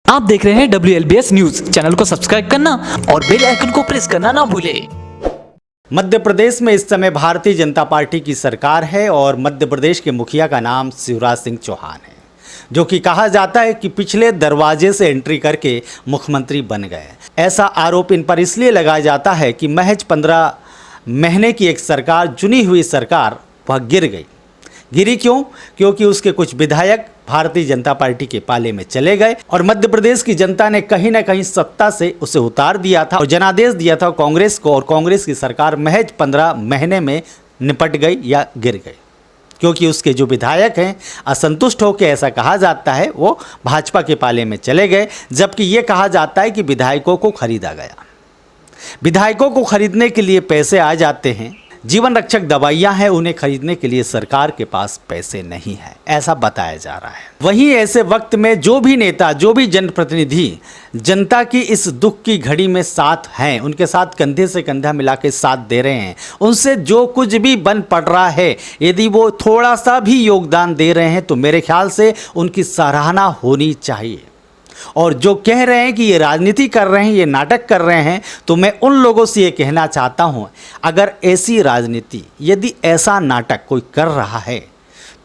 आप देख रहे हैं WLBS न्यूज। चैनल को सब्सक्राइब करना और बेल आइकन को प्रेस करना ना भूलें। मध्य प्रदेश में इस समय भारतीय जनता पार्टी की सरकार है और मध्य प्रदेश के मुखिया का नाम शिवराज सिंह चौहान है, जो कि कहा जाता है कि पिछले दरवाजे से एंट्री करके मुख्यमंत्री बन गए। ऐसा आरोप इन पर इसलिए लगाया जाता है कि महज 15 महीने की एक सरकार, चुनी हुई सरकार, वह गिरी क्यों? क्योंकि उसके कुछ विधायक भारतीय जनता पार्टी के पाले में चले गए और मध्य प्रदेश की जनता ने कहीं ना कहीं सत्ता से उसे उतार दिया था और जनादेश दिया था कांग्रेस को, और कांग्रेस की सरकार महज 15 महीने में निपट गई या गिर गई, क्योंकि उसके जो विधायक हैं असंतुष्ट होकर, ऐसा कहा जाता है, वो भाजपा के पाले में चले गए। जबकि ये कहा जाता है कि विधायकों को खरीदा गया। विधायकों को खरीदने के लिए पैसे आ जाते हैं, जीवन रक्षक दवाइयां हैं, उन्हें खरीदने के लिए सरकार के पास पैसे नहीं है, ऐसा बताया जा रहा है। वहीं ऐसे वक्त में जो भी नेता, जो भी जनप्रतिनिधि जनता की इस दुख की घड़ी में साथ हैं, उनके साथ कंधे से कंधा मिला के साथ दे रहे हैं, उनसे जो कुछ भी बन पड़ रहा है, यदि वो थोड़ा सा भी योगदान दे रहे हैं तो मेरे ख्याल से उनकी सराहना होनी चाहिए। और जो कह रहे हैं कि ये राजनीति कर रहे हैं, ये नाटक कर रहे हैं, तो मैं उन लोगों से ये कहना चाहता हूँ, अगर ऐसी राजनीति, यदि ऐसा नाटक कोई कर रहा है,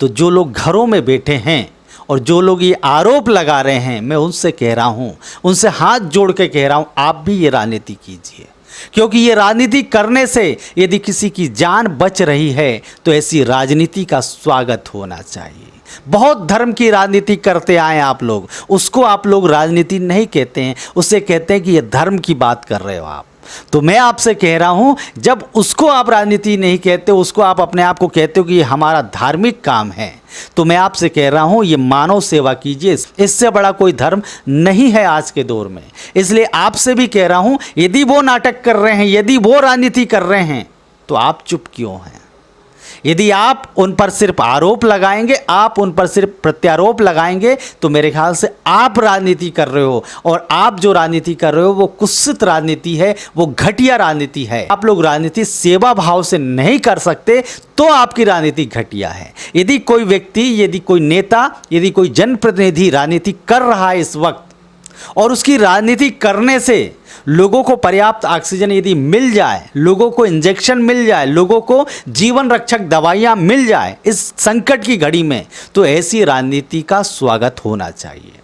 तो जो लोग घरों में बैठे हैं और जो लोग ये आरोप लगा रहे हैं, मैं उनसे कह रहा हूँ, उनसे हाथ जोड़ के कह रहा हूँ, आप भी ये राजनीति कीजिए। क्योंकि ये राजनीति करने से यदि किसी की जान बच रही है तो ऐसी राजनीति का स्वागत होना चाहिए। बहुत धर्म की राजनीति करते आए आप लोग, उसको आप लोग राजनीति नहीं कहते हैं, उससे कहते हैं कि ये धर्म की बात कर रहे हो आप। तो मैं आपसे कह रहा हूं, जब उसको आप राजनीति नहीं कहते, उसको आप अपने आप को कहते हो कि ये हमारा धार्मिक काम है, तो मैं आपसे कह रहा हूं, ये मानव सेवा कीजिए। इससे बड़ा कोई धर्म नहीं है आज के दौर में। इसलिए आपसे भी कह रहा हूं, यदि वो नाटक कर रहे हैं, यदि वो राजनीति कर रहे हैं, तो आप चुप क्यों हैं? यदि आप उन पर सिर्फ आरोप लगाएंगे, आप उन पर सिर्फ प्रत्यारोप लगाएंगे, तो मेरे ख्याल से आप राजनीति कर रहे हो, और आप जो राजनीति कर रहे हो वो कुत्सित राजनीति है, वो घटिया राजनीति है। आप लोग राजनीति सेवा भाव से नहीं कर सकते, तो आपकी राजनीति घटिया है। यदि कोई व्यक्ति, यदि कोई नेता, यदि कोई जनप्रतिनिधि राजनीति कर रहा है इस वक्त, और उसकी राजनीति करने से लोगों को पर्याप्त ऑक्सीजन यदि मिल जाए, लोगों को इंजेक्शन मिल जाए, लोगों को जीवन रक्षक दवाइयां मिल जाए इस संकट की घड़ी में, तो ऐसी राजनीति का स्वागत होना चाहिए।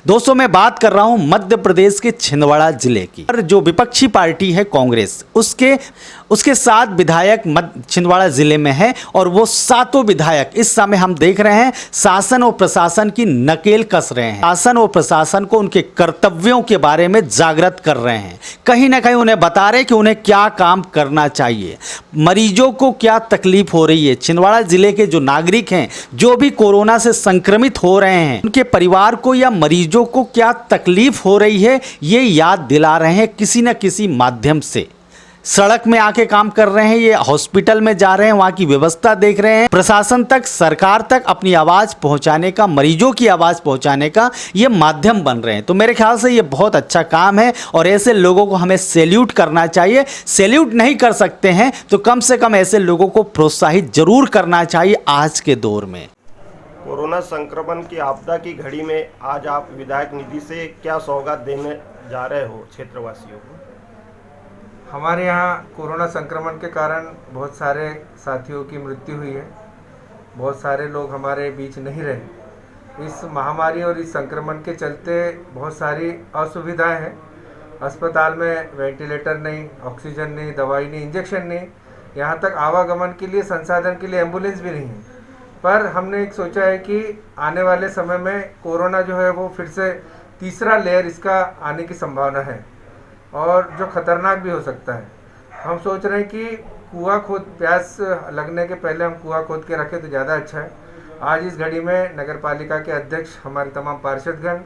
दोस्तों, मैं बात कर रहा हूं मध्य प्रदेश के छिंदवाड़ा जिले की। और जो विपक्षी पार्टी है कांग्रेस, उसके 7 विधायक छिंदवाड़ा जिले में हैं, और वो 7 विधायक इस समय हम देख रहे हैं शासन और प्रशासन की नकेल कस रहे हैं। शासन और प्रशासन को उनके कर्तव्यों के बारे में जागृत कर रहे हैं, कहीं ना कहीं उन्हें बता रहे हैं कि उन्हें क्या काम करना चाहिए, मरीजों को क्या तकलीफ हो रही है। छिंदवाड़ा जिले के जो नागरिक हैं, जो भी कोरोना से संक्रमित हो रहे हैं, उनके परिवार को या मरीजों को क्या तकलीफ हो रही है, ये याद दिला रहे हैं किसी न किसी माध्यम से। सड़क में आके काम कर रहे हैं, ये हॉस्पिटल में जा रहे हैं, वहाँ की व्यवस्था देख रहे हैं, प्रशासन तक, सरकार तक अपनी आवाज़ पहुँचाने का, मरीजों की आवाज़ पहुँचाने का ये माध्यम बन रहे हैं। तो मेरे ख्याल से ये बहुत अच्छा काम है और ऐसे लोगों को हमें सैल्यूट करना चाहिए। सैल्यूट नहीं कर सकते हैं तो कम से कम ऐसे लोगों को प्रोत्साहित जरूर करना चाहिए आज के दौर में। कोरोना संक्रमण की आपदा की घड़ी में आज आप विधायक निधि से क्या सौगात देने जा रहे हो क्षेत्रवासियों को? हमारे यहाँ कोरोना संक्रमण के कारण बहुत सारे साथियों की मृत्यु हुई है, बहुत सारे लोग हमारे बीच नहीं रहे। इस महामारी और इस संक्रमण के चलते बहुत सारी असुविधाएं हैं। अस्पताल में वेंटिलेटर नहीं, ऑक्सीजन नहीं, दवाई नहीं, इंजेक्शन नहीं, यहाँ तक आवागमन के लिए, संसाधन के लिए एम्बुलेंस भी नहीं है। पर हमने एक सोचा है कि आने वाले समय में कोरोना जो है वो फिर से तीसरा लेयर इसका आने की संभावना है, और जो खतरनाक भी हो सकता है। हम सोच रहे हैं कि कुआं खोद, प्यास लगने के पहले हम कुआं खोद के रखें तो ज़्यादा अच्छा है। आज इस घड़ी में नगर पालिका के अध्यक्ष, हमारे तमाम पार्षदगण,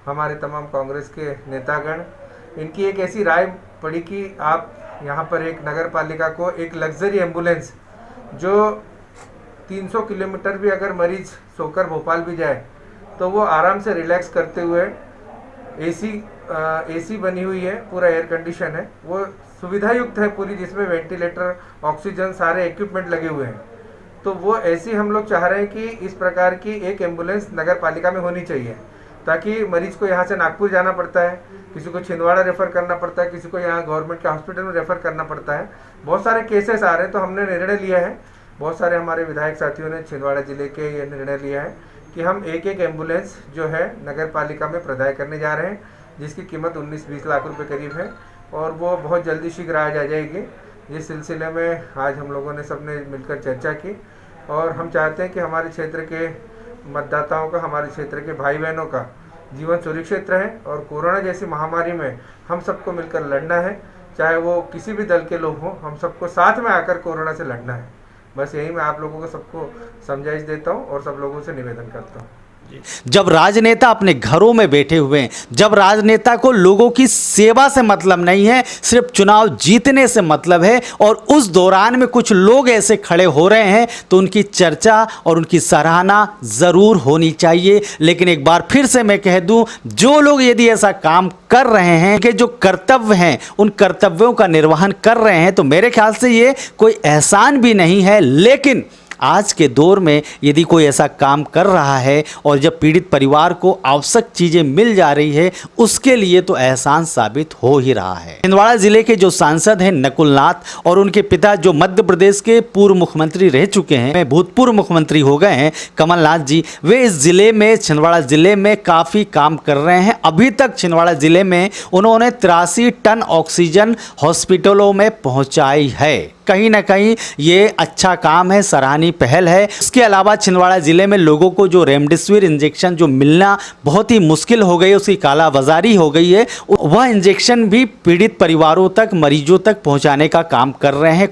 हमारे तमाम कांग्रेस के नेतागण, इनकी एक ऐसी राय पड़ी कि आप यहाँ पर एक नगर पालिका को एक लग्जरी एम्बुलेंस, जो 300 किलोमीटर भी अगर मरीज सोकर भोपाल भी जाए तो वो आराम से रिलैक्स करते हुए, एसी बनी हुई है, पूरा एयर कंडीशन है, वो सुविधा युक्त है पूरी, जिसमें वेंटिलेटर, ऑक्सीजन, सारे इक्विपमेंट लगे हुए हैं। तो वो ऐसी हम लोग चाह रहे हैं कि इस प्रकार की एक एम्बुलेंस नगर पालिका में होनी चाहिए, ताकि मरीज को यहाँ से नागपुर जाना पड़ता है, किसी को छिंदवाड़ा रेफ़र करना पड़ता है, किसी को यहाँ गवर्नमेंट के हॉस्पिटल में रेफ़र करना पड़ता है। बहुत सारे केसेस आ रहे हैं, तो हमने निर्णय लिया है, बहुत सारे हमारे विधायक साथियों ने छिंदवाड़ा जिले के ये निर्णय लिया है कि हम एक एम्बुलेंस जो है नगर पालिका में प्रदाय करने जा रहे हैं, जिसकी कीमत 19-20 लाख रुपए करीब है और वो बहुत जल्दी शीघ्र आ जाएगी। इस सिलसिले में आज हम लोगों ने सबने मिलकर चर्चा की और हम चाहते हैं कि हमारे क्षेत्र के मतदाताओं का, हमारे क्षेत्र के भाई बहनों का जीवन सुरक्षित रहे और कोरोना जैसी महामारी में हम सबको मिलकर लड़ना है, चाहे वो किसी भी दल के लोग हों, हम सबको साथ में आकर कोरोना से लड़ना है। बस यही मैं आप लोगों को सबको समझाइश देता हूँ और सब लोगों से निवेदन करता हूँ। जब राजनेता अपने घरों में बैठे हुए हैं, जब राजनेता को लोगों की सेवा से मतलब नहीं है, सिर्फ चुनाव जीतने से मतलब है, और उस दौरान में कुछ लोग ऐसे खड़े हो रहे हैं, तो उनकी चर्चा और उनकी सराहना ज़रूर होनी चाहिए। लेकिन एक बार फिर से मैं कह दूं, जो लोग यदि ऐसा काम कर रहे हैं कि जो कर्तव्य हैं उन कर्तव्यों का निर्वहन कर रहे हैं, तो मेरे ख्याल से ये कोई एहसान भी नहीं है। लेकिन आज के दौर में यदि कोई ऐसा काम कर रहा है और जब पीड़ित परिवार को आवश्यक चीज़ें मिल जा रही है, उसके लिए तो एहसान साबित हो ही रहा है। छिंदवाड़ा जिले के जो सांसद हैं नकुल नाथ और उनके पिता जो मध्य प्रदेश के पूर्व मुख्यमंत्री रह चुके हैं, भूतपूर्व मुख्यमंत्री हो गए हैं कमलनाथ जी, वे इस जिले में, छिंदवाड़ा जिले में काफ़ी काम कर रहे हैं। अभी तक छिंदवाड़ा जिले में उन्होंने 83 टन ऑक्सीजन हॉस्पिटलों में पहुँचाई है। कहीं ना कहीं ये अच्छा काम है, सराहनीय पहल है। इसके अलावा छिंदवाड़ा ज़िले में लोगों को जो रेमडेसिविर इंजेक्शन जो मिलना बहुत ही मुश्किल हो गई, उसकी कालाबाजारी हो गई है, वह इंजेक्शन भी पीड़ित परिवारों तक, मरीजों तक पहुंचाने का काम कर रहे हैं।